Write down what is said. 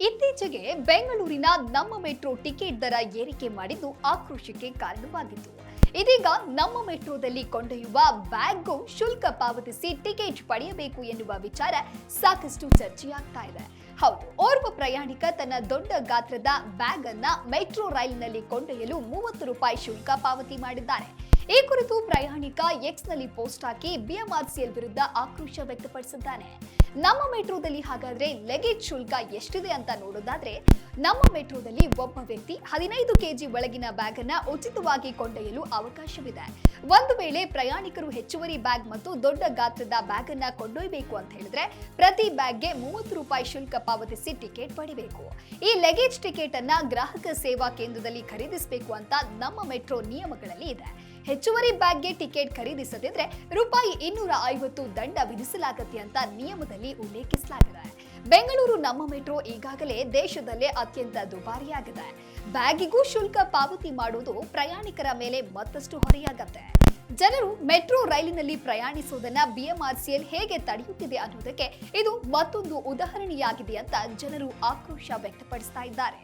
ಇತ್ತೀಚೆಗೆ ಬೆಂಗಳೂರಿನ ನಮ್ಮ ಮೆಟ್ರೋ ಟಿಕೆಟ್ ದರ ಏರಿಕೆ ಮಾಡಿದ್ದು ಆಕ್ರೋಶಕ್ಕೆ ಕಾರಣವಾಗಿತ್ತು. ಇದೀಗ ನಮ್ಮ ಮೆಟ್ರೋದಲ್ಲಿ ಕೊಂಡೊಯ್ಯುವ ಬ್ಯಾಗ್ಗೂ ಶುಲ್ಕ ಪಾವತಿಸಿ ಟಿಕೆಟ್ ಪಡೆಯಬೇಕು ಎನ್ನುವ ವಿಚಾರ ಸಾಕಷ್ಟು ಚರ್ಚೆಯಾಗ್ತಾ ಇದೆ. ಹೌದು, ಓರ್ವ ಪ್ರಯಾಣಿಕ ತನ್ನ ದೊಡ್ಡ ಗಾತ್ರದ ಬ್ಯಾಗ್ ಅನ್ನ ಮೆಟ್ರೋ ರೈಲಿನಲ್ಲಿ ಕೊಂಡೊಯ್ಯಲು 30 ರೂಪಾಯಿ ಶುಲ್ಕ ಪಾವತಿ ಮಾಡಿದ್ದಾರೆ. ಈ ಕುರಿತು ಪ್ರಯಾಣಿಕ ಎಕ್ಸ್ ನಲ್ಲಿ ಪೋಸ್ಟ್ ಹಾಕಿ ಬಿಎಂಆರ್ಸಿಎಲ್ ವಿರುದ್ಧ ಆಕ್ರೋಶ ವ್ಯಕ್ತಪಡಿಸಿದ್ದಾನೆ. ನಮ್ಮ ಮೆಟ್ರೋದಲ್ಲಿ ಹಾಗಾದ್ರೆ ಲಗೇಜ್ ಶುಲ್ಕ ಎಷ್ಟಿದೆ ಅಂತ ನೋಡೋದಾದ್ರೆ, ನಮ್ಮ ಮೆಟ್ರೋದಲ್ಲಿ ಒಬ್ಬ ವ್ಯಕ್ತಿ 15 ಕೆಜಿ ಒಳಗಿನ ಬ್ಯಾಗ್ ಅನ್ನ ಉಚಿತವಾಗಿ ಕೊಂಡೊಯ್ಯಲು ಅವಕಾಶವಿದೆ. ಒಂದು ವೇಳೆ ಪ್ರಯಾಣಿಕರು ಹೆಚ್ಚುವರಿ ಬ್ಯಾಗ್ ಮತ್ತು ದೊಡ್ಡ ಗಾತ್ರದ ಬ್ಯಾಗ್ ಅನ್ನ ಕೊಂಡೊಯ್ಯಬೇಕು ಅಂತ ಹೇಳಿದ್ರೆ ಪ್ರತಿ ಬ್ಯಾಗ್ಗೆ 30 ರೂಪಾಯಿ ಶುಲ್ಕ ಪಾವತಿಸಿ ಟಿಕೆಟ್ ಪಡಿಬೇಕು. ಈ ಲಗೇಜ್ ಟಿಕೆಟ್ ಅನ್ನ ಗ್ರಾಹಕ ಸೇವಾ ಕೇಂದ್ರದಲ್ಲಿ ಖರೀದಿಸಬೇಕು ಅಂತ ನಮ್ಮ ಮೆಟ್ರೋ ನಿಯಮಗಳಲ್ಲಿ ಇದೆ. ಹೆಚ್ಚುವರಿ ಬ್ಯಾಗ್ಗೆ ಟಿಕೆಟ್ ಖರೀದಿಸದಿದ್ರೆ ರೂಪಾಯಿ 250 ದಂಡ ವಿಧಿಸಲಾಗುತ್ತೆ ಅಂತ ನಿಯಮದಲ್ಲಿ ಉಲ್ಲೇಖಿಸಲಾಗಿದೆ. ಬೆಂಗಳೂರು ನಮ್ಮ ಮೆಟ್ರೋ ಈಗಾಗಲೇ ದೇಶದಲ್ಲೇ ಅತ್ಯಂತ ದುಬಾರಿಯಾಗಿದೆ. ಬ್ಯಾಗಿಗೂ ಶುಲ್ಕ ಪಾವತಿ ಮಾಡುವುದು ಪ್ರಯಾಣಿಕರ ಮೇಲೆ ಮತ್ತಷ್ಟು ಹೊರೆಯಾಗತ್ತೆ. ಜನರು ಮೆಟ್ರೋ ರೈಲಿನಲ್ಲಿ ಪ್ರಯಾಣಿಸುವುದನ್ನ ಬಿಎಂಆರ್ಸಿಎಲ್ ಹೇಗೆ ತಡೆಯುತ್ತಿದೆ ಅನ್ನೋದಕ್ಕೆ ಇದು ಮತ್ತೊಂದು ಉದಾಹರಣೆಯಾಗಿದೆ ಅಂತ ಜನರು ಆಕ್ರೋಶ ವ್ಯಕ್ತಪಡಿಸ್ತಾ ಇದ್ದಾರೆ.